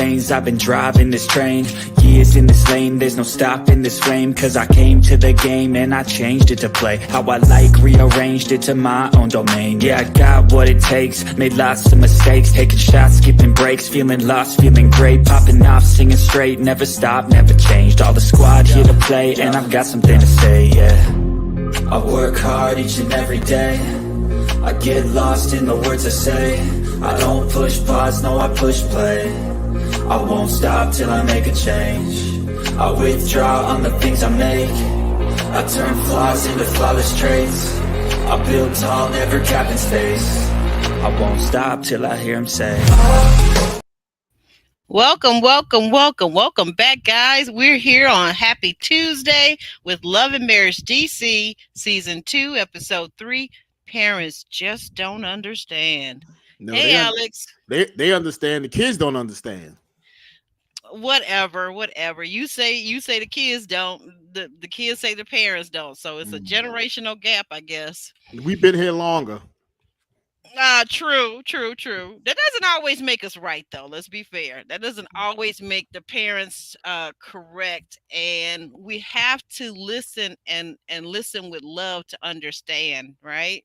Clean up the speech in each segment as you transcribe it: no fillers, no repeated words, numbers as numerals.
veins, I've been driving this train. Years in this lane, there's no stopping this flame. Cause I came to the game and I changed it to play how I like, rearranged it to my own domain. Yeah, I got what it takes, made lots of mistakes, taking shots, skipping breaks, feeling lost, feeling great, popping off, singing straight, never stopped, never changed. All the squad here to play, and I've got something to say, yeah. I work hard each and every day, I get lost in the words I say. I don't push pause, no, I push play. I won't stop till I make a change. I withdraw on the things I make. I turn flaws into flawless traits. I build tall, never capping space. I won't stop till I hear him say, Welcome back, guys. We're here on Happy Tuesday with Love and Marriage DC, Season 2, Episode 3, Parents Just Don't Understand. No, hey, Alex. They understand. The kids don't understand. Whatever. You say the kids don't. The kids say the parents don't. So it's a generational gap, I guess. We've been here longer. True. That doesn't always make us right, though. Let's be fair. That doesn't always make the parents correct, and we have to listen and listen with love to understand, right?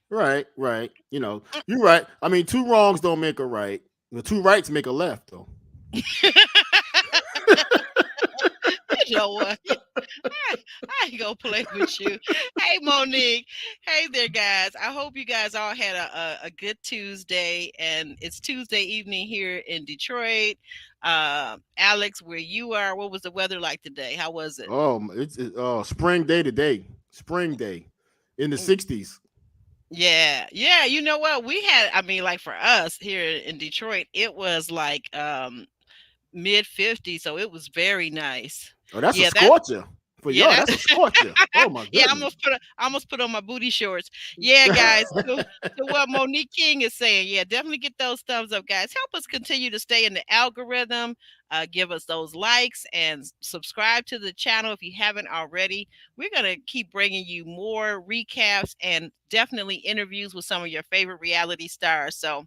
Right. You know, you're right. I mean, two wrongs don't make a right. The two rights make a left, though. You know what? I ain't gonna play with you. Hey, Monique. Hey there, guys. I hope you guys all had a good Tuesday, and it's Tuesday evening here in Detroit. Alex, where you are, what was the weather like today? How was it? Oh, it's spring day today. Spring day in the 60s. Yeah. You know what? We had, I mean, like for us here in Detroit, it was like mid 50s, so it was very nice. Oh, that's a scorcher. For y'all, that's a scorcher. Oh my goodness. Yeah, I almost put on my booty shorts. Yeah, guys. So what Monique King is saying, yeah, definitely get those thumbs up, guys. Help us continue to stay in the algorithm. Give us those likes and subscribe to the channel if you haven't already. We're going to keep bringing you more recaps and definitely interviews with some of your favorite reality stars. So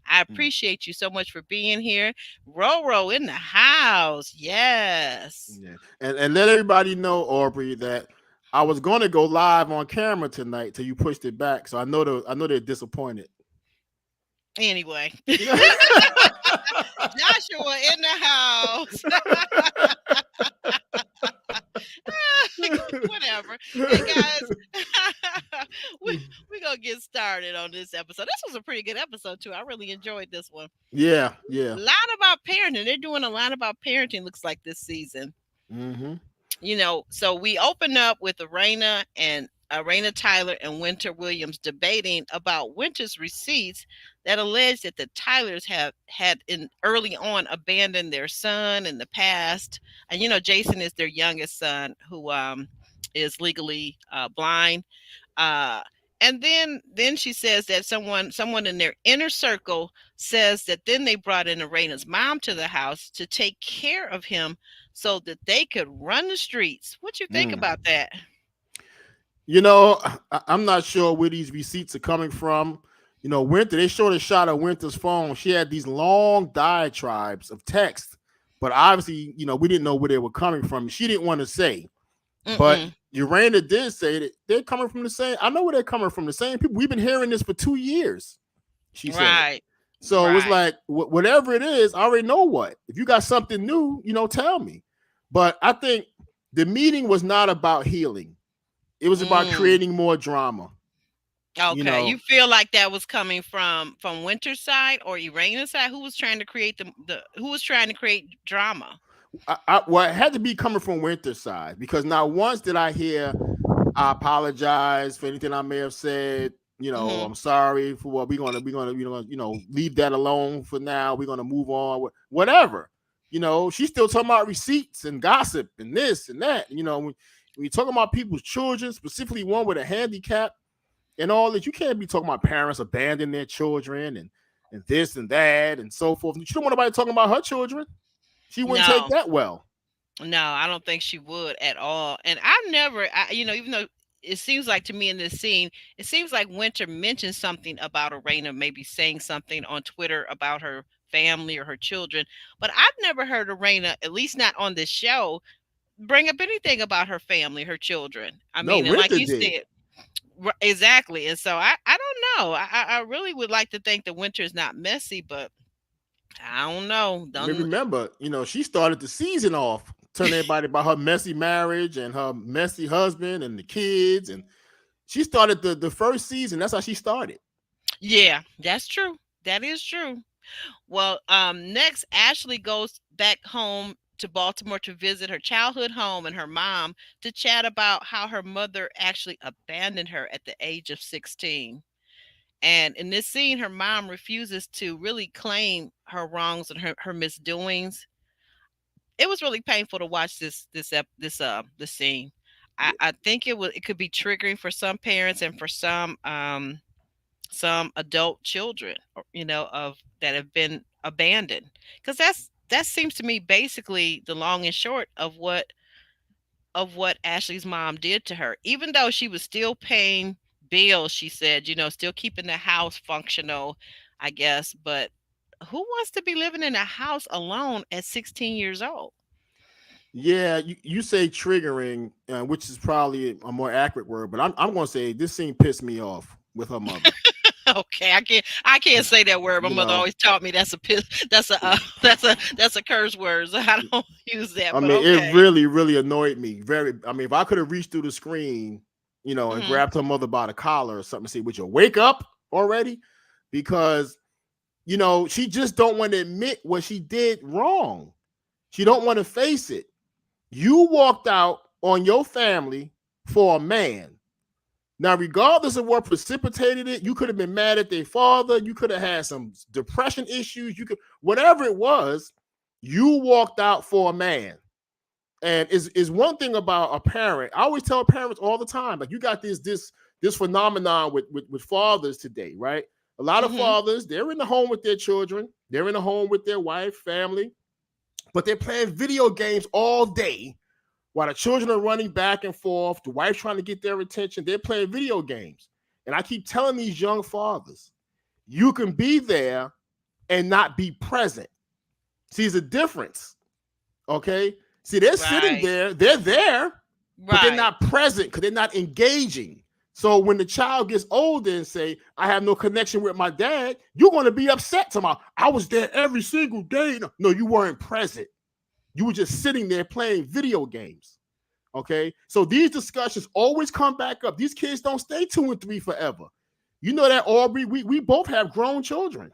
I appreciate you so much for being here. Roro in the house. Yes. Yeah. And let everybody know, Aubrey, that I was going to go live on camera tonight till you pushed it back. So I know they're disappointed. Anyway. Joshua in the house. Whatever. Hey guys, we're gonna get started on this episode. This was a pretty good episode too. I really enjoyed this one. Yeah. A lot about parenting. They're doing a lot about parenting, looks like, this season. You know, so we open up with Arena Tyler and Winter Williams debating about Winter's receipts that allege that the Tylers have had early on abandoned their son in the past. And, you know, Jason is their youngest son who is legally blind. And then she says that someone in their inner circle says that then they brought in Arena's mom to the house to take care of him so that they could run the streets. What you think about that? You know, I'm not sure where these receipts are coming from. You know, Winter, they showed a shot of Winter's phone. She had these long diatribes of text, but obviously, you know, we didn't know where they were coming from. She didn't want to say. But Urana did say that they're coming from the same. I know where they're coming from. The same people. We've been hearing this for 2 years. She said. Right. So it was like, whatever it is, I already know what. If you got something new, you know, tell me. But I think the meeting was not about healing. It was about creating more drama. Okay, you feel like that was coming from Winter's side or Irana's side? Who was trying to create who was trying to create drama? Well, it had to be coming from Winter's side, because not once did I hear, I apologize for anything I may have said. You know, I'm sorry for what we're gonna leave that alone for now. We're gonna move on. Whatever. You know, she's still talking about receipts and gossip and this and that. You know, when you're talking about people's children, specifically one with a handicap and all that, you can't be talking about parents abandoning their children and this and that and so forth. She don't want nobody talking about her children. She wouldn't take that well. No, I don't think she would at all. And I've never, even though it seems like to me in this scene, it seems like Winter mentioned something about Arena maybe saying something on Twitter about her family or her children. But I've never heard Arena, at least not on this show, bring up anything about her family, her children. I No, mean, and like Winter you did. said, exactly. And so I don't know. I really would like to think that Winter is not messy, but I don't know. I mean, Don't. remember, she started the season off telling everybody about her messy marriage and her messy husband and the kids. And she started the first season. That's how she started. Yeah, that's true. That is true. Well, next, Ashley goes back home to Baltimore to visit her childhood home and her mom to chat about how her mother actually abandoned her at the age of 16. And in this scene, her mom refuses to really claim her wrongs and her misdoings. It was really painful to watch this scene. I think it could be triggering for some parents and for some adult children, of that have been abandoned, because that seems to me basically the long and short of what Ashley's mom did to her. Even though she was still paying bills, she said, still keeping the house functional, I guess. But who wants to be living in a house alone at 16 years old? Yeah, you say triggering, which is probably a more accurate word, but I'm going to say this scene pissed me off with her mother. Okay, I can't say that word. My mother always taught me that's a piss. That's a curse word. So I don't use that. I But mean, okay. it really, really annoyed me. I mean, if I could have reached through the screen, and grabbed her mother by the collar or something, say, "Would you wake up already?" Because she just don't want to admit what she did wrong. She don't want to face it. You walked out on your family for a man. Now, regardless of what precipitated it, you could have been mad at their father. You could have had some depression issues. Whatever it was, you walked out for a man. And is one thing about a parent. I always tell parents all the time, like, you got this phenomenon with fathers today, right? A lot of fathers, they're in the home with their children. They're in the home with their wife, family, but they're playing video games all day while the children are running back and forth, the wife's trying to get their attention. They're playing video games. And I keep telling these young fathers, you can be there and not be present. See, there's a difference. Okay? See, they're sitting there, they're there, but they're not present because they're not engaging. So when the child gets older and say, I have no connection with my dad, you're going to be upset tomorrow. I was there every single day. No, you weren't present. You were just sitting there playing video games. Okay. So these discussions always come back up. These kids don't stay 2 and 3 forever. You know that, Aubrey, we both have grown children.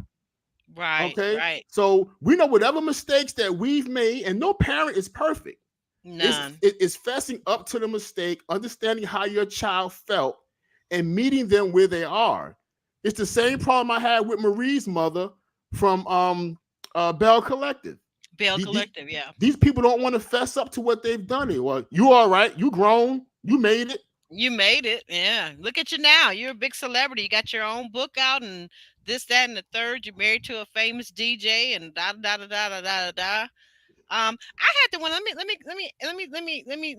Right. Okay. Right. So we know whatever mistakes that we've made, and no parent is perfect. None. It's fessing up to the mistake, understanding how your child felt, and meeting them where they are. It's the same problem I had with Marie's mother from Bell Collective. Collective, yeah. These people don't want to fess up to what they've done. Well, you all right. You grown. You made it. You made it. Yeah. Look at you now. You're a big celebrity. You got your own book out and this, that, and the third. You're married to a famous DJ and da da da da da da da. I had to one. Let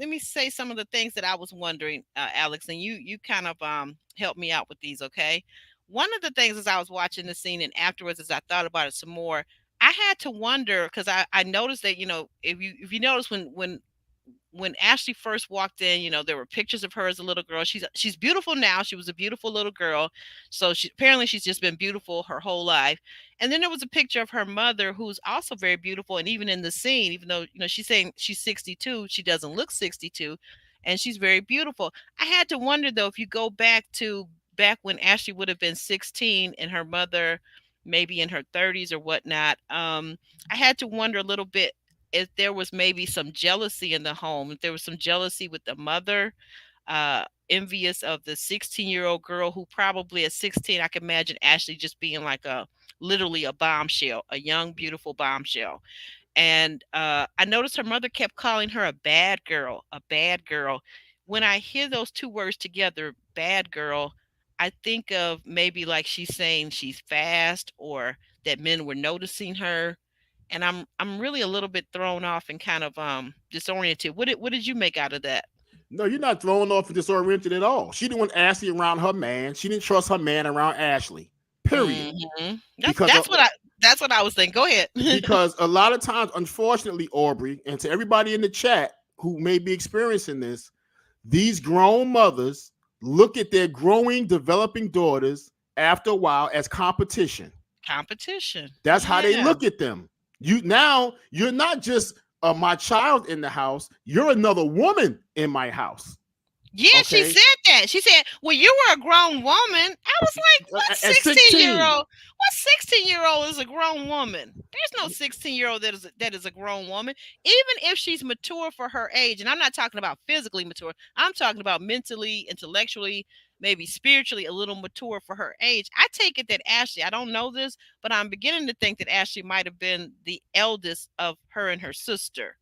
me say some of the things that I was wondering, Alex, and you kind of helped me out with these. Okay. One of the things as I was watching the scene and afterwards, as I thought about it some more, I had to wonder because I noticed that if you notice when Ashley first walked in, there were pictures of her as a little girl. She's beautiful now. She was a beautiful little girl. So she's just been beautiful her whole life. And then there was a picture of her mother who's also very beautiful. And even in the scene, even though she's saying she's 62, she doesn't look 62, and she's very beautiful. I had to wonder though, if you go back when Ashley would have been 16 and her mother maybe in her 30s or whatnot. I had to wonder a little bit if there was maybe some jealousy in the home, if there was some jealousy with the mother, envious of the 16-year-old girl who probably at 16, I can imagine Ashley just being like literally a bombshell, a young, beautiful bombshell. And I noticed her mother kept calling her a bad girl, a bad girl. When I hear those two words together, bad girl, I think of maybe like she's saying she's fast or that men were noticing her. And I'm really a little bit thrown off and kind of disoriented. What did you make out of that? No, you're not thrown off and disoriented at all. She didn't want Ashley around her man. She didn't trust her man around Ashley. Period. Mm-hmm. That's what I That's what I was thinking. Go ahead. Because a lot of times, unfortunately, Aubrey, and to everybody in the chat who may be experiencing this, these grown mothers look at their growing, developing daughters after a while as competition. Competition. That's how they Yeah. look at them. You're not just my child in the house. You're another woman in my house. Yeah, she Okay, said that. She said, "Well, you were a grown woman." I was like, "What at 16-year-old? 16. What 16-year-old is a grown woman? There's no 16-year-old that is a grown woman, even if she's mature for her age." And I'm not talking about physically mature. I'm talking about mentally, intellectually, maybe spiritually a little mature for her age. I take it that Ashley, I don't know this, but I'm beginning to think that Ashley might have been the eldest of her and her sister.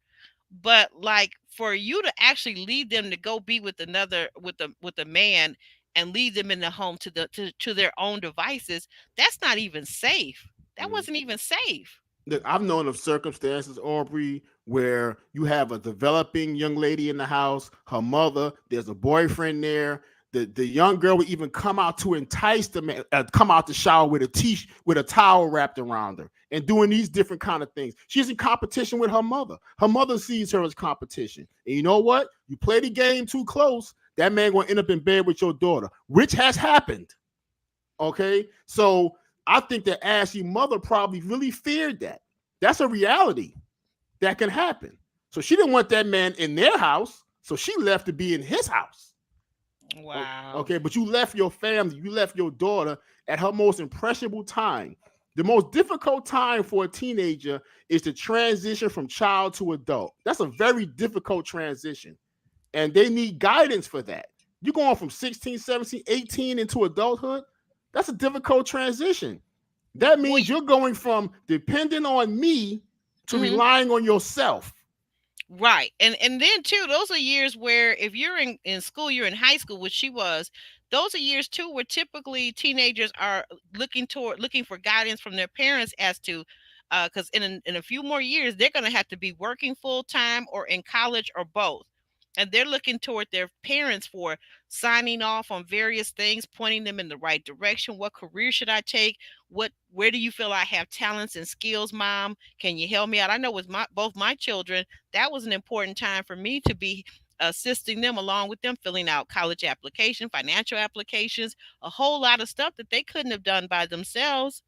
But like for you to actually lead them to go be with another with a man and leave them in the home to their own devices, that's not even safe. That Mm. wasn't even safe. Look, I've known of circumstances, Aubrey, where you have a developing young lady in the house, her mother, there's a boyfriend there. The young girl would even come out to entice the man, come out the shower with with a towel wrapped around her, and doing these different kind of things. She's in competition with her mother. Her mother sees her as competition, and you know what? You play the game too close, that man gonna end up in bed with your daughter, which has happened. Okay, so I think that Ashley's mother probably really feared that. That's a reality that can happen. So she didn't want that man in their house, so she left to be in his house. Wow. Okay, but you left your family, you left your daughter at her most impressionable time. The most difficult time for a teenager is to transition from child to adult. That's a very difficult transition, and they need guidance for that. You're going from 16, 17, 18 into adulthood. That's a difficult transition. That Well, means you're going from depending on me to mhm. relying on yourself. Right. And then too, those are years where if you're in school, you're in high school, which she was, those are years too where typically teenagers are looking for guidance from their parents as to because in a few more years they're gonna have to be working full time or in college or both. And they're looking toward their parents for signing off on various things, pointing them in the right direction. What career should I take? Where do you feel I have talents and skills, mom? Can you help me out? I know with both my children, that was an important time for me to be assisting them along with them filling out college application, financial applications, a whole lot of stuff that they couldn't have done by themselves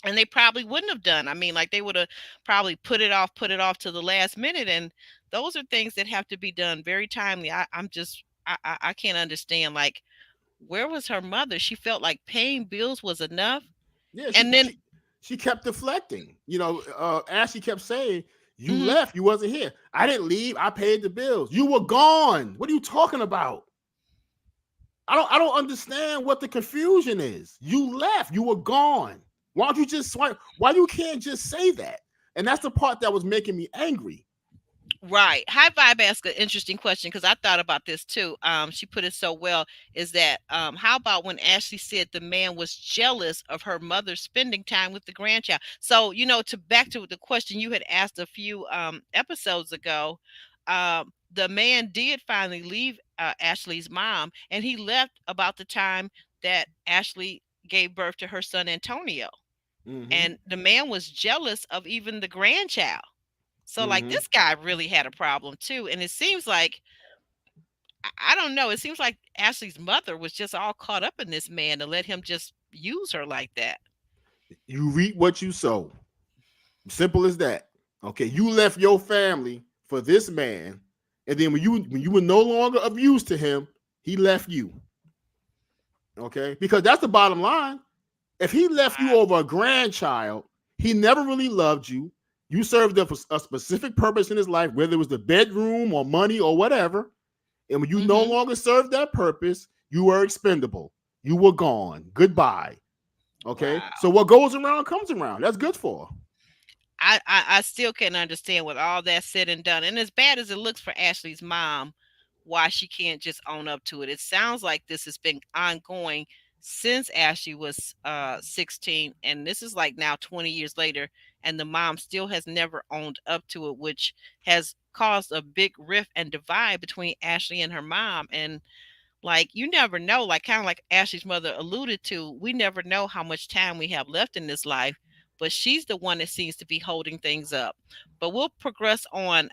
and they probably wouldn't have done. I mean, like they would have probably put it off to the last minute. And those are things that have to be done very timely. I'm just I can't understand like where was her mother? She felt like paying bills was enough. Yeah, And then she kept deflecting. Ashley kept saying, "You mhm, left. You wasn't here. I didn't leave. I paid the bills. You were gone. What are you talking about? I don't understand what the confusion is. You left. You were gone. Why don't you just why you can't just say that?" And that's the part that was making me angry. right. High Vibe asked an interesting question because I thought about this too. She put it so well. Is that how about when Ashley said the man was jealous of her mother spending time with the grandchild? So to back to the question you had asked a few episodes ago, the man did finally leave Ashley's mom, and he left about the time that Ashley gave birth to her son Antonio, Mm-hmm. and the man was jealous of even the grandchild. So like Mm-hmm. this guy really had a problem too. And it seems like I don't know, it seems like Ashley's mother was just all caught up in this man to let him just use her like that. You reap what you sow. Simple as that. Okay, you left your family for this man, and then when you were no longer of use to him, he left you. Okay, because that's the bottom line. If he left you over a grandchild, he never really loved you. You served a specific purpose in his life, whether it was the bedroom or money or whatever. And when you no Mm-hmm. longer served that purpose, you were expendable. You were gone. Goodbye. Okay. So Wow. what goes around comes around. That's good for her. I still can't understand with all that said and done. And as bad as it looks for Ashley's mom, why she can't just own up to it. It sounds like this has been ongoing since Ashley was 16, and this is like now 20 years later, and the mom still has never owned up to it, which has caused a big rift and divide between Ashley and her mom. And like you never know, like kind of like Ashley's mother alluded to, we never know how much time we have left in this life. but she's the one that seems to be holding things up. But we'll progress on.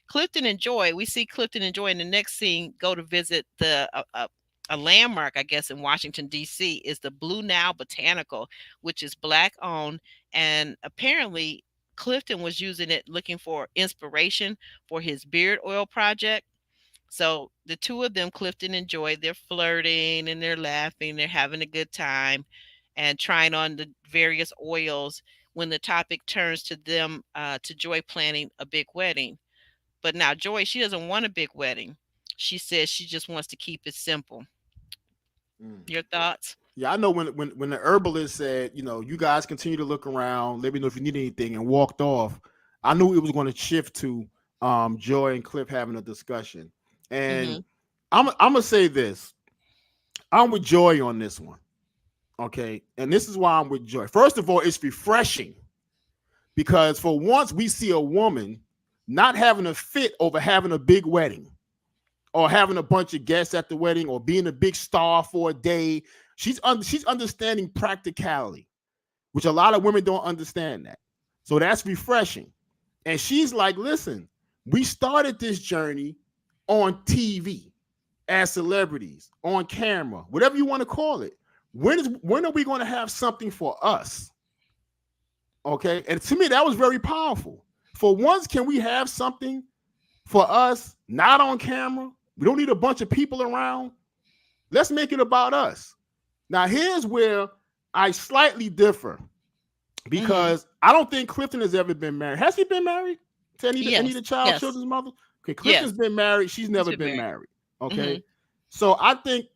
Clifton and Joy, we see Clifton and Joy in the next scene go to visit a landmark, I guess, in Washington, D.C., is the Blue Nile Botanical, which is Black owned. And apparently, Clifton was using it looking for inspiration for his beard oil project. So the two of them, Clifton and Joy, they're flirting and they're laughing, they're having a good time and trying on the various oils when the topic turns to them, to Joy planning a big wedding. But now Joy, she doesn't want a big wedding. She says she just wants to keep it simple. Your thoughts? Yeah, I know when the herbalist said, you guys continue to look around, let me know if you need anything, and walked off, I knew it was going to shift to Joy and Cliff having a discussion. And I'm gonna say this. I'm with Joy on this one. Okay. And this is why I'm with Joy. First of all, it's refreshing because for once we see a woman not having a fit over having a big wedding or having a bunch of guests at the wedding or being a big star for a day. She's understanding practicality, which a lot of women don't understand that. So that's refreshing. And she's like, listen, we started this journey on TV as celebrities, on camera, whatever you want to call it. When are we going to have something for us? Okay. And to me, that was very powerful. For once, can we have something for us, not on camera? We don't need a bunch of people around. Let's make it about us. Now, here's where I slightly differ because I don't think Clifton has ever been married. Has he been married to Anita Child, children's mother? Okay, Clifton's been married. She's never been married. Okay. So I think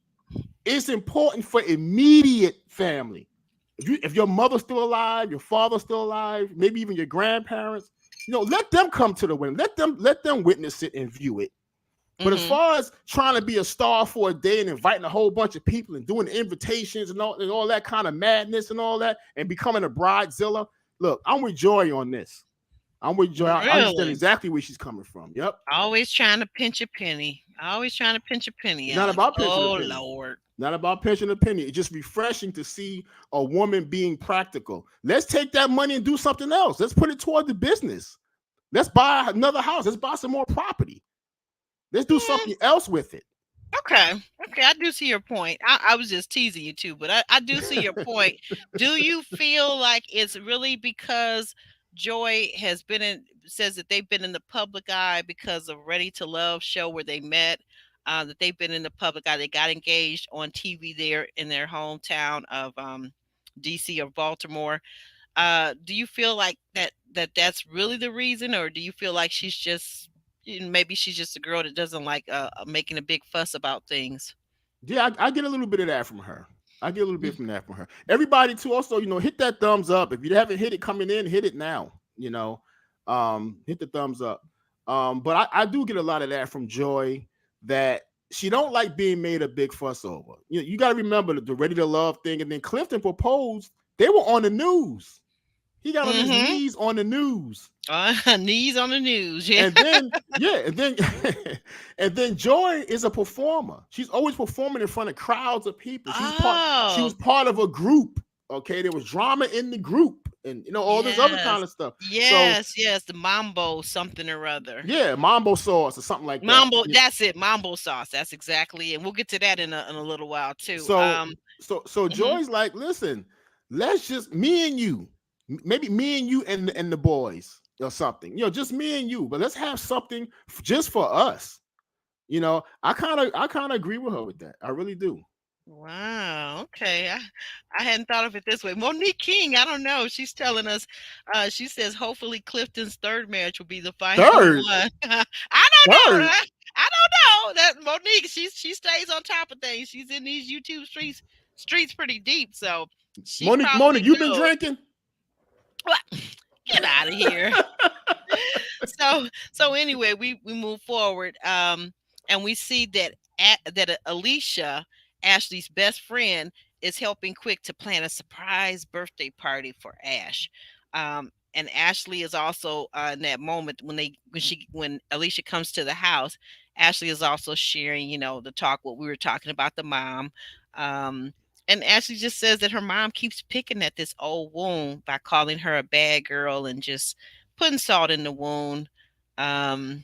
it's important for immediate family. If your mother's still alive, your father's still alive, maybe even your grandparents, let them come to the wedding. Let them witness it and view it. But as far as trying to be a star for a day and inviting a whole bunch of people and doing invitations and all that kind of madness and all that and becoming a bridezilla, look, I'm with Joy on this. I'm with Joy. Really? I understand exactly where she's coming from. Yep. Always trying to pinch a penny. It's not about pinching a penny. Lord. Not about pinching a penny. It's just refreshing to see a woman being practical. Let's take that money and do something else. Let's put it toward the business. Let's buy another house. Let's buy some more property. Let's do something else with it. Okay. I do see your point. I was just teasing you too, but I do see your point. Do you feel like it's really because Joy says that they've been in the public eye because of Ready to Love show where they met, that they've been in the public eye. They got engaged on TV there in their hometown of DC or Baltimore. Do you feel like that's really the reason, or do you feel like she's just maybe she's just a girl that doesn't like making a big fuss about things? Yeah, I get a little bit of that from her. Everybody too, also, hit that thumbs up. If you haven't hit it coming in, hit it now. Hit the thumbs up. But I do get a lot of that from Joy, that she don't like being made a big fuss over. You got to remember the Ready to Love thing, and then Clifton proposed. They were on the news. He got on his knees on the news. Knees on the news, yeah. And then Joy is a performer. She's always performing in front of crowds of people. She was part of a group. Okay, there was drama in the group, and all this other kind of stuff. Yes, the Mambo something or other. Yeah, Mambo sauce or something like Mambo, that. that's it. Mambo sauce. That's exactly it. And we'll get to that in a little while too. So Joy's like, listen, let's just me and you. Maybe me and you and the boys or something, just me and you, but let's have something just for us. I kind of agree with her with that. I really do. Wow. Okay. I hadn't thought of it this way. Monique King, I don't know. She's telling us, she says, hopefully Clifton's third marriage will be the final one. I don't know. I don't know. That Monique, she stays on top of things. She's in these YouTube streets pretty deep. So Monique, you've been drinking? What? Get out of here. So anyway, we move forward, and we see that Alicia, Ashley's best friend, is helping Quick to plan a surprise birthday party for Ash. And Ashley is also in that moment when Alicia comes to the house. Ashley is also sharing, the talk what we were talking about, the mom. And Ashley just says that her mom keeps picking at this old wound by calling her a bad girl and just putting salt in the wound. Um,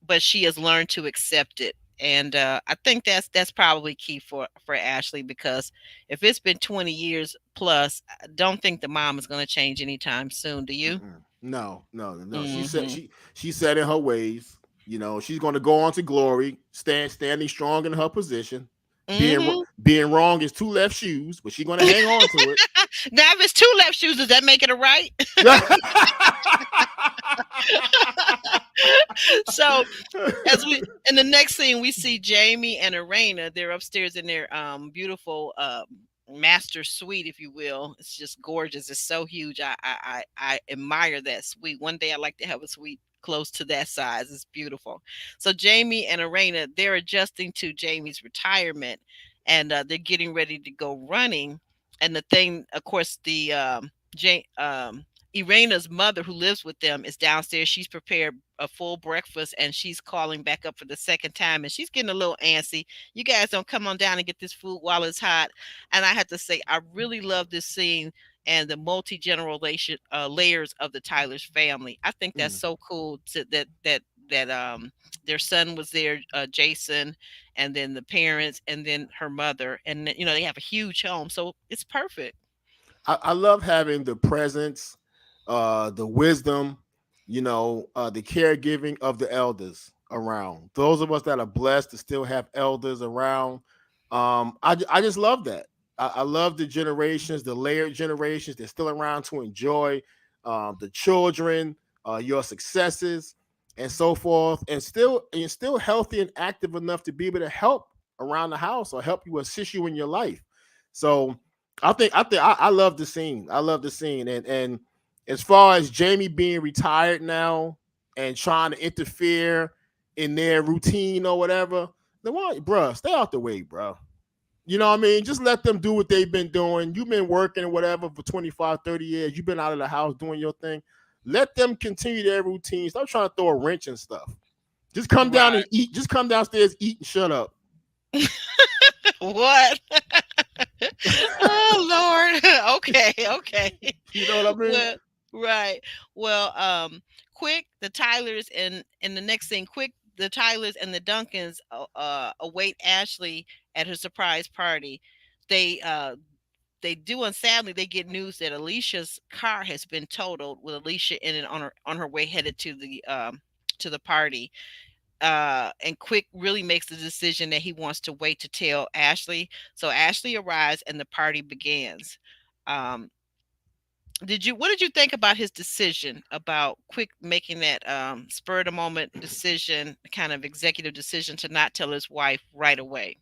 but she has learned to accept it. And I think that's probably key for Ashley, because if it's been 20 years plus, I don't think the mom is going to change anytime soon. Do you? No, no, no. She said Hmm. she said in her ways, she's going to go on to glory, standing strong in her position. Hmm. Being wrong is two left shoes, but she's going to hang on to it. Now, if it's two left shoes, does that make it a right? So as we in the next scene, we see Jamie and Arena. They're upstairs in their beautiful master suite, if you will. It's just gorgeous. It's so huge. I admire that suite. One day I'd like to have a suite close to that size. It's beautiful. So Jamie and Arena, they're adjusting to Jamie's retirement, and they're getting ready to go running. And the thing, of course, the Irena's mother, who lives with them, is downstairs. She's prepared a full breakfast, and she's calling back up for the second time, and she's getting a little antsy. You guys don't come on down and get this food while it's hot. And I have to say, I really love this scene and the multi-generation layers of the Tyler's family. I think that's so cool that their son was there, Jason, and then the parents, and then her mother, and they have a huge home, so it's perfect. I love having the presence, the wisdom, the caregiving of the elders around. Those of us that are blessed to still have elders around, I just love that. I love the generations, the layered generations. They're still around to enjoy the children, your successes, and so forth, and still healthy and active enough to be able to help around the house or help you assist you in your life. So I love the scene. I love the scene, and as far as Jamie being retired now and trying to interfere in their routine or whatever, then why, bruh, stay out the way, bruh. You know what I mean? Just let them do what they've been doing. You've been working or whatever for 25, 30 years. You've been out of the house doing your thing. Let them continue their routine. Stop trying to throw a wrench and stuff. Just come down Right. and eat. Just come downstairs, eat, and shut up. What? Oh Lord. Okay, okay. You know what I mean? Well, right. Well, quick, the Tylers, and in the next thing, quick, the Tylers and the Duncans await Ashley at her surprise party. They they do, and sadly they get news that Alicia's car has been totaled, with Alicia in it on her way headed to the party. And Quick really makes the decision that he wants to wait to tell Ashley. So Ashley arrives and the party begins. Um, what did you think about his decision, about Quick making that spur of the moment decision, kind of executive decision, to not tell his wife right away?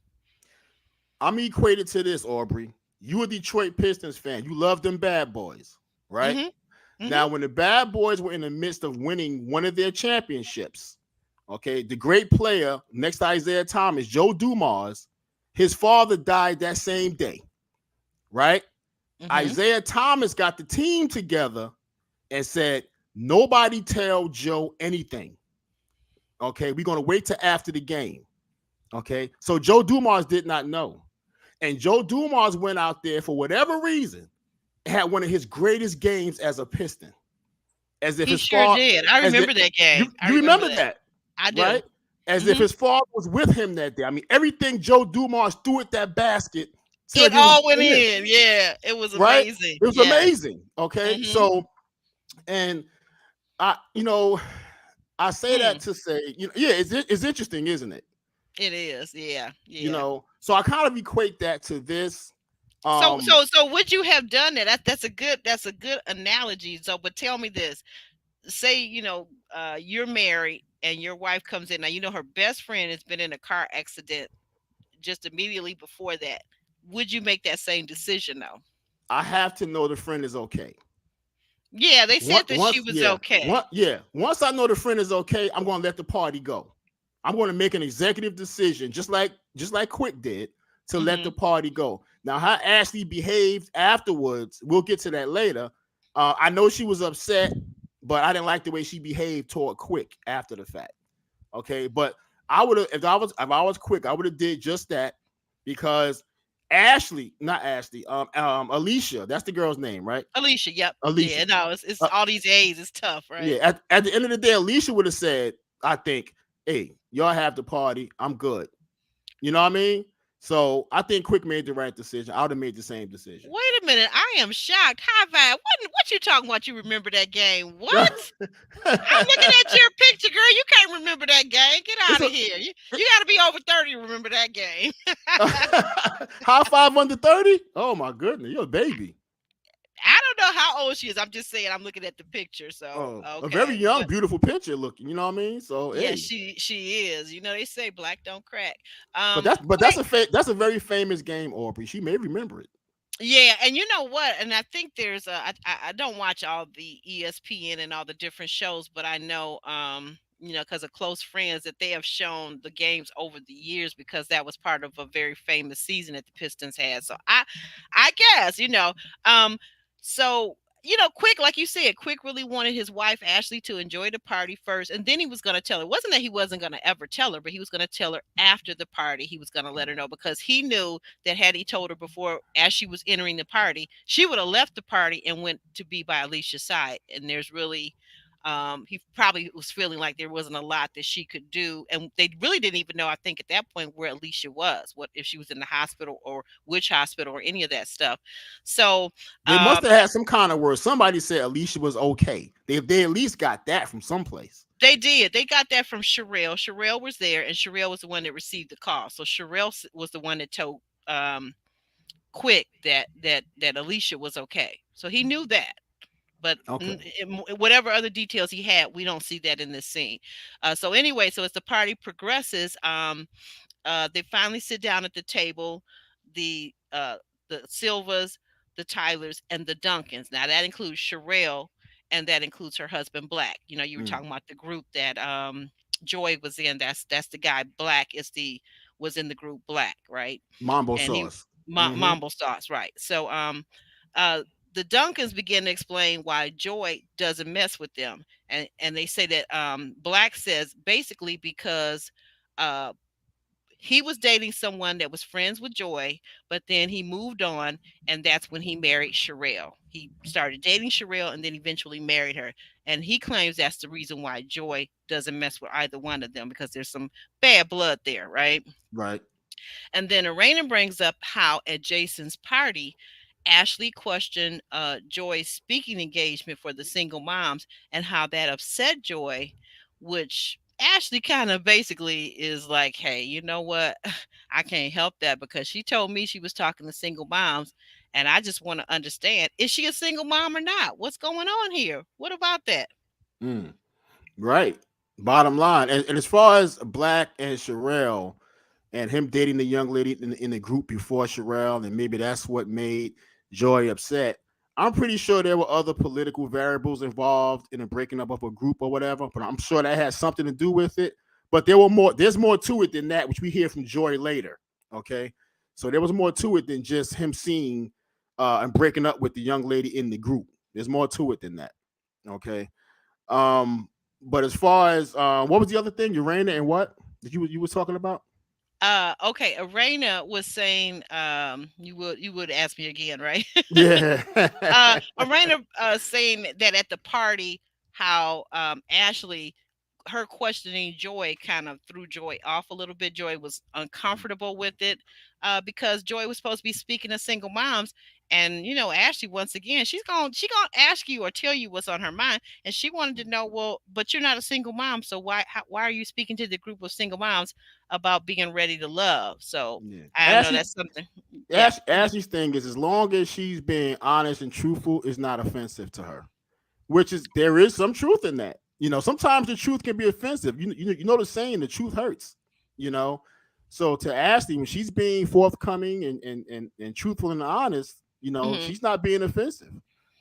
I'm equated to this, Aubrey. You a Detroit Pistons fan. You love them bad boys, right? Mm-hmm. Mm-hmm. Now, when the bad boys were in the midst of winning one of their championships, okay, the great player next to Isaiah Thomas, Joe Dumars, his father died that same day, right? Mm-hmm. Isaiah Thomas got the team together and said, nobody tell Joe anything. Okay, we're going to wait till after the game. Okay, so Joe Dumars did not know. And Joe Dumars went out there for whatever reason, had one of his greatest games as a Piston. As if He his sure father, did. I remember that game. you remember that, I do. right? As if his father was with him that day. I mean, everything Joe Dumars threw at that basket, It all went in. Yeah, it was right? amazing. It was amazing. Okay, so, and I say that to say, yeah, it's interesting, isn't it? It is. Yeah. So I kind of equate that to this. So would you have done that? That's a good analogy. So, but tell me this: say you're married and your wife comes in. Now her best friend has been in a car accident just immediately before that. Would you make that same decision though? I have to know the friend is okay. Yeah, they said that she was okay. Once I know the friend is okay, I'm going to let the party go. I'm going to make an executive decision, just like Quick did, to let the party go. Now, how Ashley behaved afterwards, we'll get to that later. I know she was upset, but I didn't like the way she behaved toward Quick after the fact. Okay, but I would have, if I was Quick, I would have did just that, because Ashley, not Ashley, Alicia. That's the girl's name, right? Alicia. Yep. Alicia. Yeah. No, it's Uh, all these A's. It's tough, right? yeah. At the end of the day, Alicia would have said, I think, hey, y'all have the party. I'm good. You know what I mean? So I think Quick made the right decision. I would have made the same decision. Wait a minute. I am shocked. High five. What you talking about? You remember that game? What? I'm looking at your picture, girl. You can't remember that game. Get out of here. You got to be over 30 to remember that game. High five under 30? Oh my goodness, you're a baby. I don't know how old she is. I'm just saying. I'm looking at the picture. So okay. A very young, beautiful picture looking. You know what I mean? So yeah, hey. she is. You know they say black don't crack. But that's a very famous game, Aubrey. She may remember it. Yeah, and you know what? And I think there's I don't watch all the ESPN and all the different shows, but I know because of close friends that they have shown the games over the years because that was part of a very famous season that the Pistons had. So I guess, so Quick, like you said, Quick really wanted his wife Ashley to enjoy the party first, and then he was going to tell her. It wasn't that he wasn't going to ever tell her, but he was going to tell her after the party. He was going to let her know because he knew that had he told her before, as she was entering the party, she would have left the party and went to be by Alicia's side. And there's really, he probably was feeling like there wasn't a lot that she could do, and they really didn't even know. I think at that point where Alicia was, what if she was in the hospital or which hospital or any of that stuff. So they must have had some kind of word. Somebody said Alicia was okay. They at least got that from someplace. They did. They got that from Sherelle. Sherelle was there, and Sherelle was the one that received the call. So Sherelle was the one that told Quick that Alicia was okay. So he knew that. But whatever other details he had, we don't see that in this scene. So anyway, so as the party progresses, they finally sit down at the table. The Silvas, the Tylers, and the Duncans. Now that includes Sherelle, and that includes her husband Black. You were talking about the group that Joy was in. That's the guy. Black was in the group Black, right? Mambo sauce. Mambo sauce, right? So the Duncans begin to explain why Joy doesn't mess with them. And they say that Black says basically because he was dating someone that was friends with Joy, but then he moved on, and that's when he married Sherelle. He started dating Sherelle and then eventually married her. And he claims that's the reason why Joy doesn't mess with either one of them, because there's some bad blood there, right? Right. And then Arena brings up how at Jason's party, Ashley questioned Joy's speaking engagement for the single moms and how that upset Joy, which Ashley kind of basically is like, hey, you know what? I can't help that because she told me she was talking to single moms, and I just want to understand, is she a single mom or not? What's going on here? What about that? Right. Bottom line. And as far as Black and Sherelle and him dating the young lady in the group before Sherelle, and maybe that's what made Joy upset. I'm pretty sure there were other political variables involved in the breaking up of a group or whatever, but I'm sure that has something to do with it. But there's more to it than that, which we hear from Joy later. Okay. So there was more to it than just him seeing and breaking up with the young lady in the group. There's more to it than that. Okay. But as far as what was the other thing? Urana and what that you were talking about? Okay, Arena was saying you would ask me again, right? Yeah. Arena saying that at the party how Ashley, her questioning Joy kind of threw Joy off a little bit. Joy was uncomfortable with it because Joy was supposed to be speaking to single moms. And Ashley, once again, she gonna ask you or tell you what's on her mind, and she wanted to know, well, but you're not a single mom, so why are you speaking to the group of single moms about being ready to love? So yeah. I know that's something. Ashley's thing is, as long as she's being honest and truthful, it's not offensive to her. Which is, there is some truth in that. Sometimes the truth can be offensive. You know the saying, the truth hurts. So to Ashley, when she's being forthcoming and truthful and honest, she's not being offensive.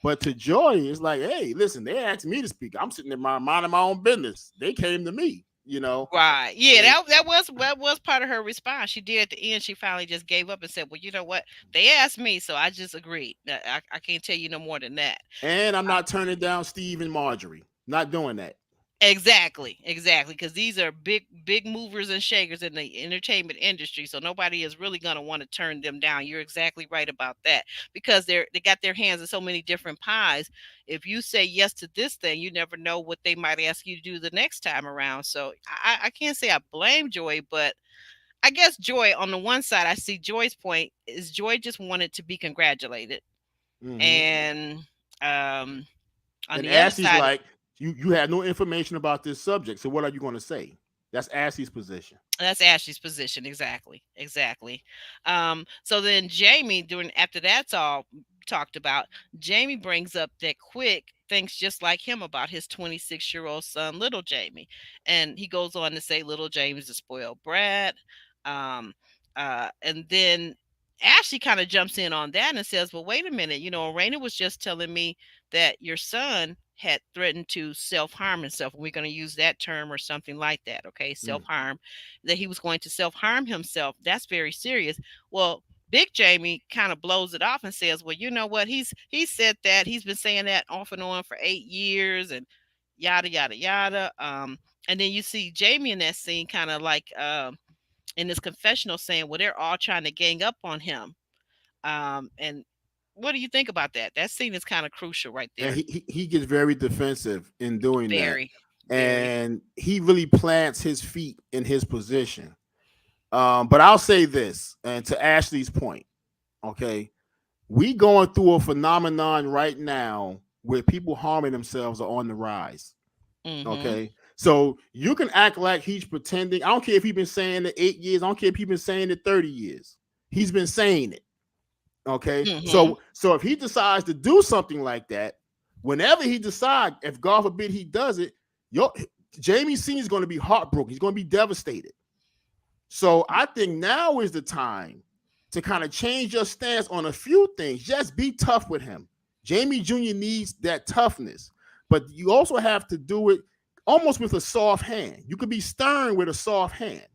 But to Joy, it's like, hey, listen, they asked me to speak. I'm sitting there minding my own business. They came to me, Right. Yeah, that was part of her response. She did at the end. She finally just gave up and said, well, you know what? They asked me, so I just agreed. I can't tell you no more than that. And I'm not turning down Steve and Marjorie. Not doing that. Exactly, exactly. Because these are big movers and shakers in the entertainment industry. So nobody is really going to want to turn them down. You're exactly right about that. Because they got their hands in so many different pies. If you say yes to this thing, you never know what they might ask you to do the next time around. So I can't say I blame Joy, but I guess Joy, on the one side, I see Joy's point is Joy just wanted to be congratulated. Mm-hmm. And on And the other Ashley's side, like, you had no information about this subject, so what are you going to say? That's Ashley's position. that's Ashley's position. Exactly. Exactly. So then Jamie, during after that's all talked about, Jamie brings up that Quick thinks just like him about his 26-year-old son, little Jamie. And he goes on to say little Jamie's a spoiled brat. Um, and then Ashley kind of jumps in on that and says, well, wait a minute, Raina was just telling me that your son had threatened to self-harm himself. We're going to use that term or something like that. Okay. Mm. Self-harm, that he was going to self-harm himself. That's very serious. Well, Big Jamie kind of blows it off and says, well, you know what? He said that. He's been saying that off and on for 8 years and yada, yada, yada. And then you see Jamie in that scene kind of like in this confessional saying, well, they're all trying to gang up on him. And what do you think about that? That scene is kind of crucial right And there. he gets very defensive in doing that, Very, very. and he really plants his feet in his position. But I'll say this, and to Ashley's point, okay, we going through a phenomenon right now where people harming themselves are on the rise. Mm-hmm. Okay, so you can act like he's pretending. I don't care if he's been saying it 8 years. I don't care if he's been saying it 30 years. He's been saying it. Okay, Mm-hmm. so if he decides to do something like that, whenever he decides, if God forbid he does it, Jamie Senior is going to be heartbroken. He's going to be devastated. So I think now is the time to kind of change your stance on a few things. Just be tough with him. Jamie Jr. needs that toughness, but you also have to do it almost with a soft hand. You could be stern with a soft hand.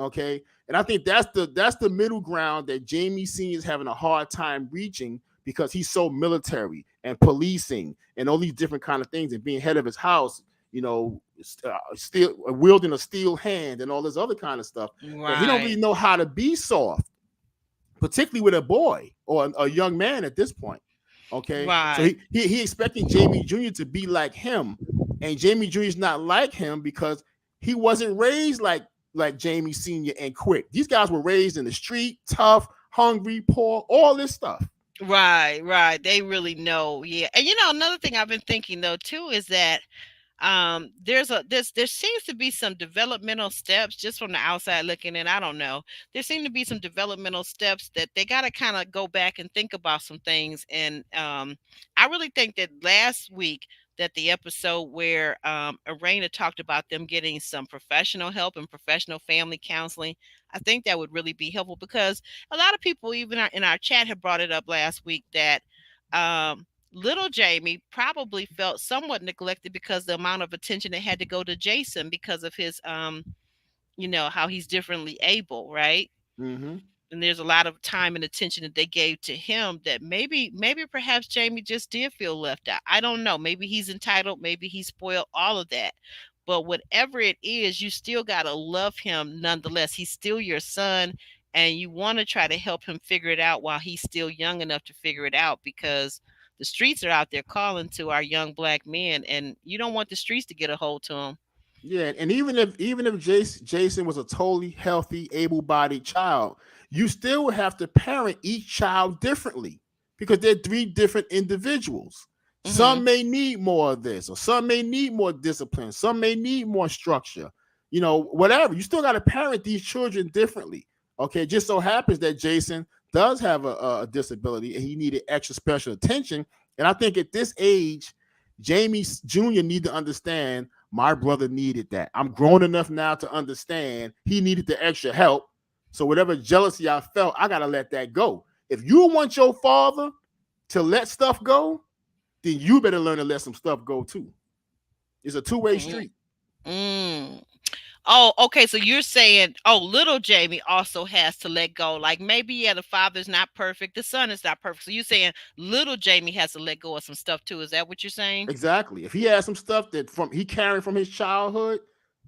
Okay. And I think that's the middle ground that Jamie Senior is having a hard time reaching because he's so military and policing and all these different kind of things and being head of his house, still wielding a steel hand and all this other kind of stuff that he don't Right. really know how to be soft, particularly with a boy or a young man at this point. Okay, so Right. he expecting Jamie Jr. to be like him, and Jamie Jr. is not like him because he wasn't raised like Jamie Senior and Quick. These guys were raised in the street, tough, hungry, poor, all this stuff. Right. Right. They really know. Yeah. And another thing I've been thinking though too is that there seems to be some developmental steps just from the outside looking in. I don't know, there seem to be some developmental steps that they got to kind of go back and think about some things. And I really think that last week, that the episode where Arena talked about them getting some professional help and professional family counseling, I think that would really be helpful, because a lot of people, even in our chat, have brought it up last week that little Jamie probably felt somewhat neglected because the amount of attention that had to go to Jason because of his how he's differently able, right? Mm-hmm. And there's a lot of time and attention that they gave to him that maybe perhaps Jamie just did feel left out. I don't know. Maybe he's entitled, maybe he's spoiled, all of that. But whatever it is, you still got to love him nonetheless. He's still your son, and you want to try to help him figure it out while he's still young enough to figure it out, because the streets are out there calling to our young black men, and you don't want the streets to get a hold to him. Yeah, and even if Jason was a totally healthy, able-bodied child, you still have to parent each child differently because they're three different individuals. Hmm. Some may need more of this, or some may need more discipline. Some may need more structure. Whatever. You still got to parent these children differently. Okay, just so happens that Jason does have a disability and he needed extra special attention. And I think at this age, Jamie Jr. need to understand my brother needed that. I'm grown enough now to understand he needed the extra help. So whatever jealousy I felt, I got to let that go. If you want your father to let stuff go, then you better learn to let some stuff go too. It's a two-way street. Mm. Oh, okay. So you're saying, oh, little Jamie also has to let go. Like maybe, yeah, the father's not perfect, the son is not perfect. So you're saying little Jamie has to let go of some stuff too. Is that what you're saying? Exactly. If he has some stuff that from he carrying from his childhood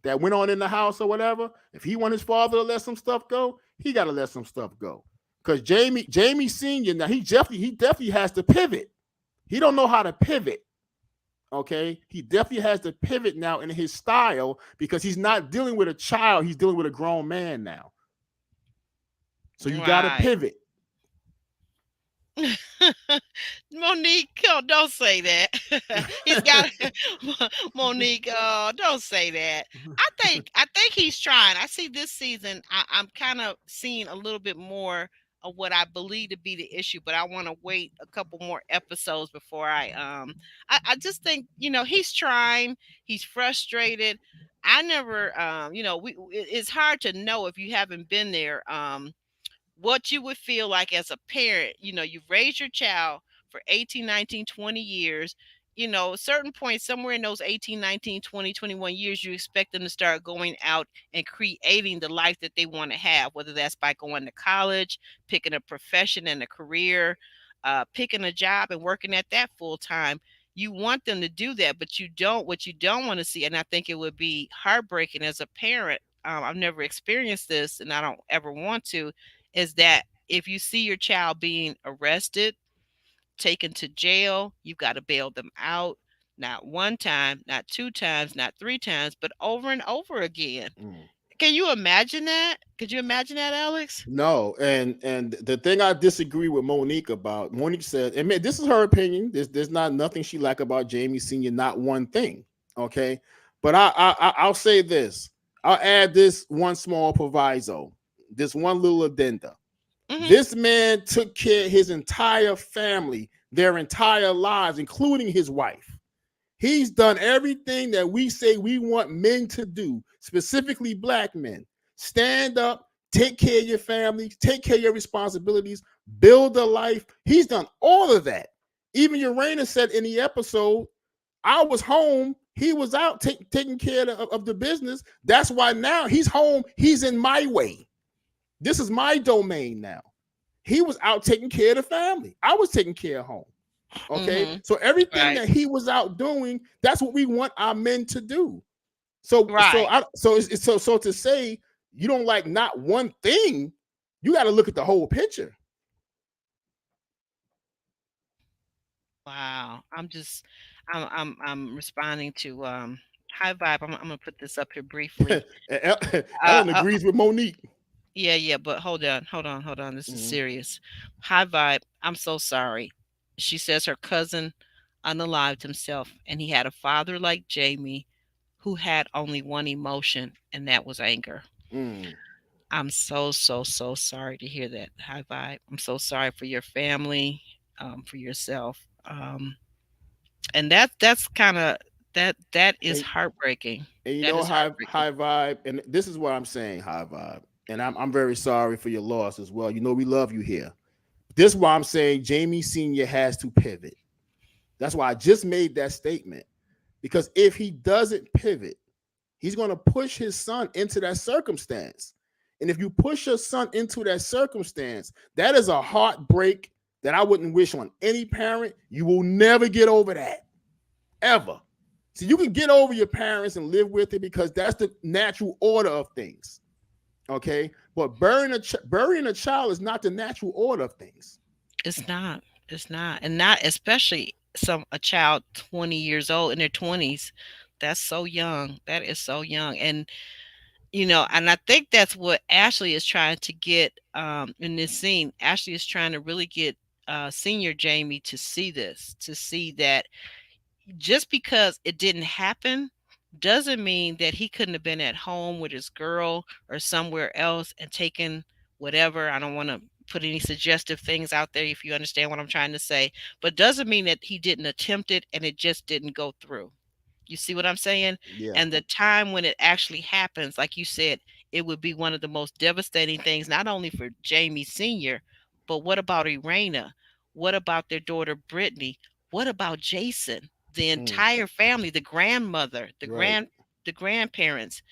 that went on in the house or whatever, if he want his father to let some stuff go, he got to let some stuff go. Because Jamie Senior, now he definitely has to pivot. He don't know how to pivot. Okay, he definitely has to pivot now in his style because he's not dealing with a child; he's dealing with a grown man now. So you got to Right. pivot. Monique, oh, don't say that. He's got Monique. Oh, don't say that. I think he's trying. I see this season. I'm kind of seeing a little bit more of what I believe to be the issue, but I want to wait a couple more episodes before I just think he's trying. He's frustrated. I never it's hard to know if you haven't been there. What you would feel like as a parent. You've raised your child for 18, 19, 20 years. A certain point somewhere in those 18, 19, 20, 21 years, you expect them to start going out and creating the life that they want to have, whether that's by going to college, picking a profession and a career, picking a job and working at that full time. You want them to do that, but what you don't want to see, and I think it would be heartbreaking as a parent. I've never experienced this and I don't ever want to, is that if you see your child being arrested, taken to jail, you've got to bail them out. Not one time, not two times, not three times, but over and over again. Mm. Can you imagine that? Could you imagine that, Alex? No, and the thing I disagree with Monique about, Monique said, and man, this is her opinion. There's not nothing she like about Jamie Senior, not one thing. Okay, but I'll say this. I'll add this one small proviso, this one little addenda. Hmm. This man took care of his entire family, their entire lives, including his wife. He's done everything that we say we want men to do, specifically black men. Stand up, take care of your family, take care of your responsibilities, build a life. He's done all of that. Even Urena said in the episode, I was home. He was out taking care of the business. That's why now he's home. He's in my way. This is my domain now. He was out taking care of the family. I was taking care of home. Okay. Hmm. So everything Right. that he was out doing, that's what we want our men to do. So so Right. I so it's so to say you don't like not one thing, you got to look at the whole picture. Wow. I'm responding to High Vibe. I'm gonna put this up here briefly. Uh, Ellen uh, agrees with Monique. Yeah, yeah, but hold on, hold on, hold on. This is Mhm. serious. High Vibe, I'm so sorry. She says her cousin unalived himself, and he had a father like Jamie who had only one emotion, and that was anger. Mm. I'm so, so, so sorry to hear that, High Vibe. I'm so sorry for your family, for yourself. And that's kind of that is And, heartbreaking. and you That know is heartbreaking. high vibe, and this is what I'm saying, high vibe. And I'm very sorry for your loss as well. You know we love you here. This is why I'm saying Jamie Senior has to pivot. That's why I just made that statement. Because if he doesn't pivot, he's going to push his son into that circumstance. And if you push your son into that circumstance, that is a heartbreak that I wouldn't wish on any parent. You will never get over that, ever. So you can get over your parents and live with it because that's the natural order of things. Okay, but burying a child is not the natural order of things. It's not. It's not. And not especially a child 20 years old in their 20s. That's so young. That is so young. And I think that's what Ashley is trying to get in this scene. Ashley is trying to really get senior Jamie to see this, to see that just because it didn't happen doesn't mean that he couldn't have been at home with his girl or somewhere else and taken whatever. I don't want to put any suggestive things out there if you understand what I'm trying to say, but doesn't mean that he didn't attempt it and it just didn't go through. You see what I'm saying? Yeah. And the time when it actually happens, like you said, it would be one of the most devastating things, not only for Jamie Sr., but what about Irena? What about their daughter Brittany? What about Jason? The Mm, entire family, the grandmother, right. the grandparents,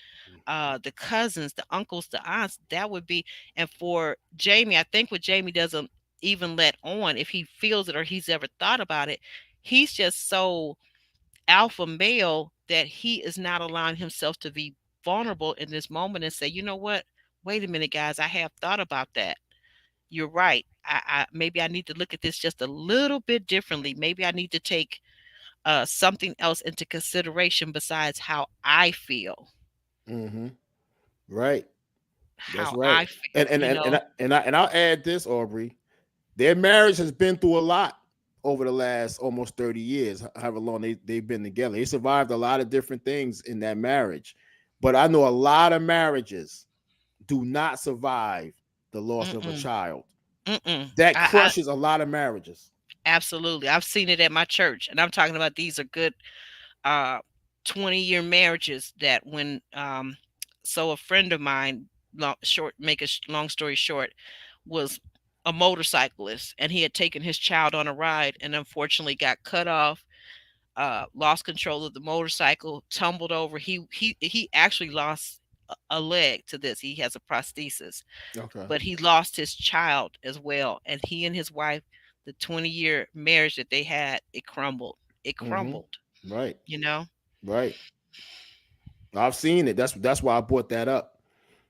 the cousins, the uncles, the aunts. That would be, and for Jamie, I think what Jamie doesn't even let on, if he feels it or he's ever thought about it, he's just so alpha male that he is not allowing himself to be vulnerable in this moment and say, you know what? Wait a minute, guys, I have thought about that. You're right. I maybe I need to look at this just a little bit differently. Maybe I need to take something else into consideration besides how I feel. Mm-hmm. Right. That's How right. I feel, you know. And I'll add this, Aubrey. Their marriage has been through a lot over the last almost 30 years, however long they've been together. They survived a lot of different things in that marriage. But I know a lot of marriages do not survive the loss of a Mm-mm, child. mm-mm. That I crushes a lot of marriages. absolutely. I've seen it at my church, and I'm talking about these are good uh 20-year marriages that when so a friend of mine, long story short, was a motorcyclist, and he had taken his child on a ride and unfortunately got cut off, lost control of the motorcycle, tumbled over. He actually lost a leg to this. He has a prosthesis, Okay. but he lost his child as well. And he and his wife, the 20-year marriage that they had, it crumbled. It Mm-hmm. crumbled, Right. you know? Right. I've seen it. That's why I brought that up.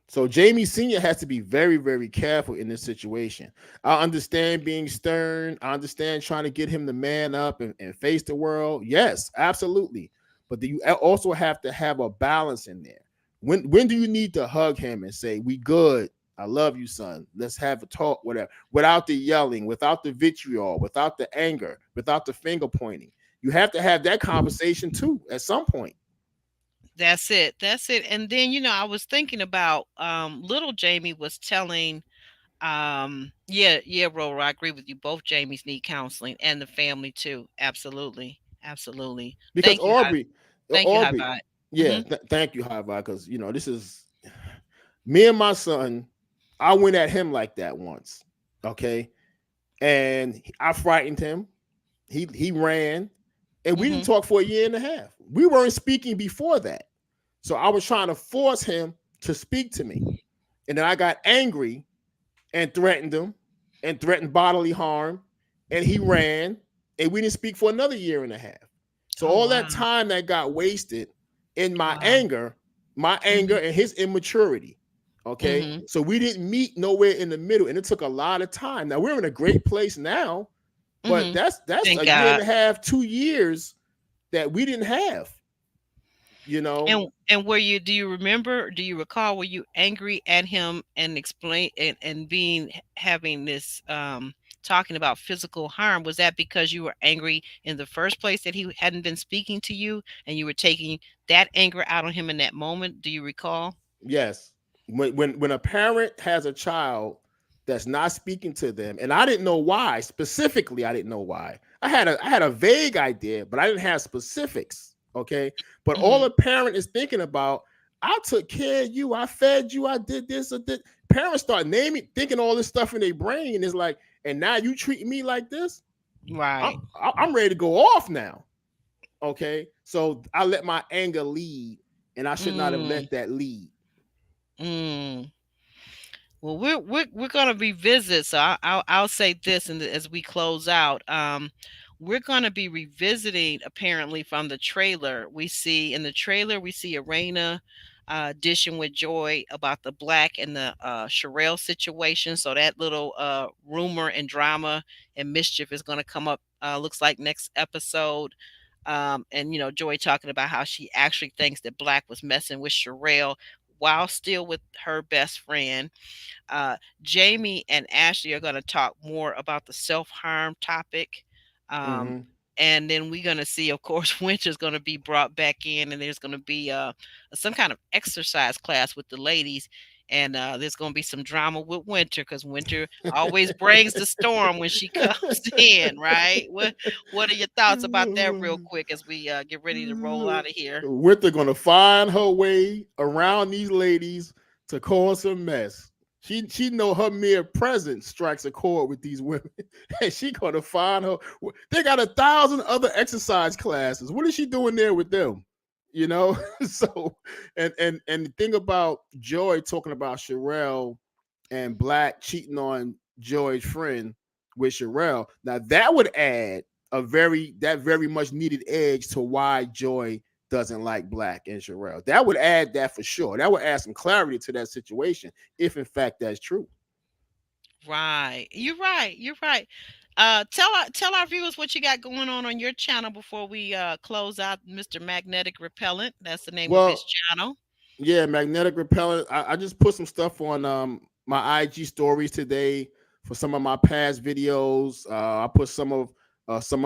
So Jamie Sr. has to be very, very careful in this situation. I understand being stern. I understand trying to get him to man up and face the world. Yes, absolutely. But you also have to have a balance in there. When do you need to hug him and say, "We good. I love you, son. Let's have a talk," whatever, without the yelling, without the vitriol, without the anger, without the finger pointing. You have to have that conversation too at some point. That's it. That's it. And then, I was thinking about little Jamie was telling yeah, Rora, I agree with you. Both Jamies need counseling and the family too. Absolutely. Absolutely. Because Thank you, High. Thank you, High Aubrey, Vibe. yeah, Hmm. thank you, High Vibe, because this is me and my son. I went at him like that once, okay, and I frightened him. He ran, and we didn't Hmm. talk for a year and a half. We weren't speaking before that, so I was trying to force him to speak to me, and then I got angry and threatened him, and threatened bodily harm, and he ran, and we didn't speak for another year and a half. So Oh all wow. that time that got wasted in Wow. my anger Hmm. and his immaturity. Okay. Hmm. So we didn't meet nowhere in the middle, and it took a lot of time. Now we're in a great place now, but Hmm. that's Thank a year and God. a half, 2 years that we didn't have, you know. And were you do you remember, do you recall, were you angry at him and explain and being having this talking about physical harm? Was that because you were angry in the first place that he hadn't been speaking to you and you were taking that anger out on him in that moment? Do you recall? Yes. When a parent has a child that's not speaking to them, and I didn't know why, specifically, I didn't know why. I had a vague idea, but I didn't have specifics. Okay. But all Hmm. a parent is thinking about, I took care of you, I fed you, I did this or that. Parents start naming, thinking all this stuff in their brain is like, and now you treating me like this. I'm, Right. I'm ready to go off now. Okay. So I let my anger lead, and I should not have Mm, let that lead. mm. Well, we're gonna revisit. So I'll say this, and as we close out, we're gonna be revisiting. Apparently, from the trailer, we see in the trailer we see Arena dishing with Joy about the Black and the Sherelle situation. So that little rumor and drama and mischief is gonna come up. Looks like next episode. And Joy talking about how she actually thinks that Black was messing with Sherelle while still with her best friend. uh, Jamie and Ashley are going to talk more about the self harm topic. Um, Mm-hmm. and then we're going to see, of course, Winter's going to be brought back in, and there's going to be some kind of exercise class with the ladies. And there's going to be some drama with Winter because Winter always brings the storm when she comes in, right? What are your thoughts about that, real quick, as we get ready to roll out of here? Winter gonna find her way around these ladies to cause some mess. She know her mere presence strikes a chord with these women, and she gonna find her. They got 1,000 other exercise classes. What is she doing there with them? you know. So, and the thing about Joy talking about Sherelle and Black cheating on Joy's friend with Sherelle, now that would add that very much needed edge to why Joy doesn't like Black and Sherelle. That would add that for sure. That would add some clarity to that situation if in fact that's true. Right. You're right. You're right. Tell our viewers what you got going on your channel before we close out. Mr. Magnetic Repellent. That's the name of his Well, channel. yeah, magnetic repellent. I just put some stuff on my IG stories today for some of my past videos. I put some of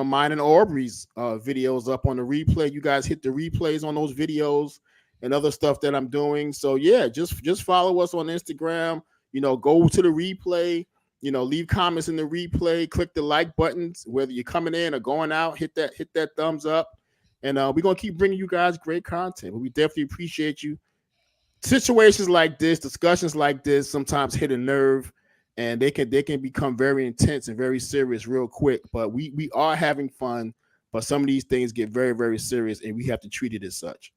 mine and Aubrey's videos up on the replay. You guys hit the replays on those videos and other stuff that I'm doing. So yeah, just follow us on Instagram. You know, go to the replay. You know, leave comments in the replay. Click the like buttons, whether you're coming in or going out. Hit that thumbs up, and we're gonna keep bringing you guys great content. But we definitely appreciate you. Situations like this, discussions like this, sometimes hit a nerve, and they can become very intense and very serious real quick. But we are having fun, but some of these things get very very serious, and we have to treat it as such.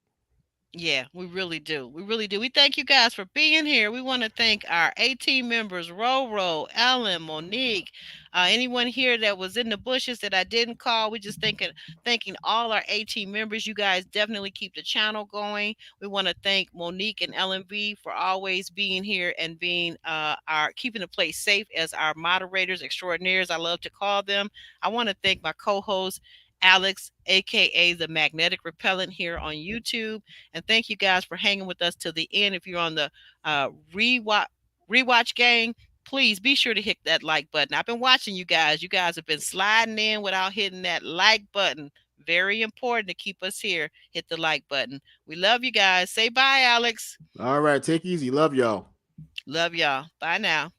Yeah, we really do. We really do. We thank you guys for being here. We want to thank our A-team members, Roro, Ellen, Monique, anyone here that was in the bushes that I didn't call. We just thanking all our A-team members. You guys definitely keep the channel going. We want to thank Monique and LMV for always being here and being our keeping the place safe as our moderators extraordinaires, I love to call them. I want to thank my co-host Alex, aka the Magnetic Repellent, here on YouTube. And thank you guys for hanging with us till the end. If you're on the rewatch gang, please be sure to hit that like button. I've been watching you guys. You guys have been sliding in without hitting that like button. Very important to keep us here. Hit the like button. We love you guys. Say bye, Alex. All right, take it easy. Love y'all. Love y'all. Bye now.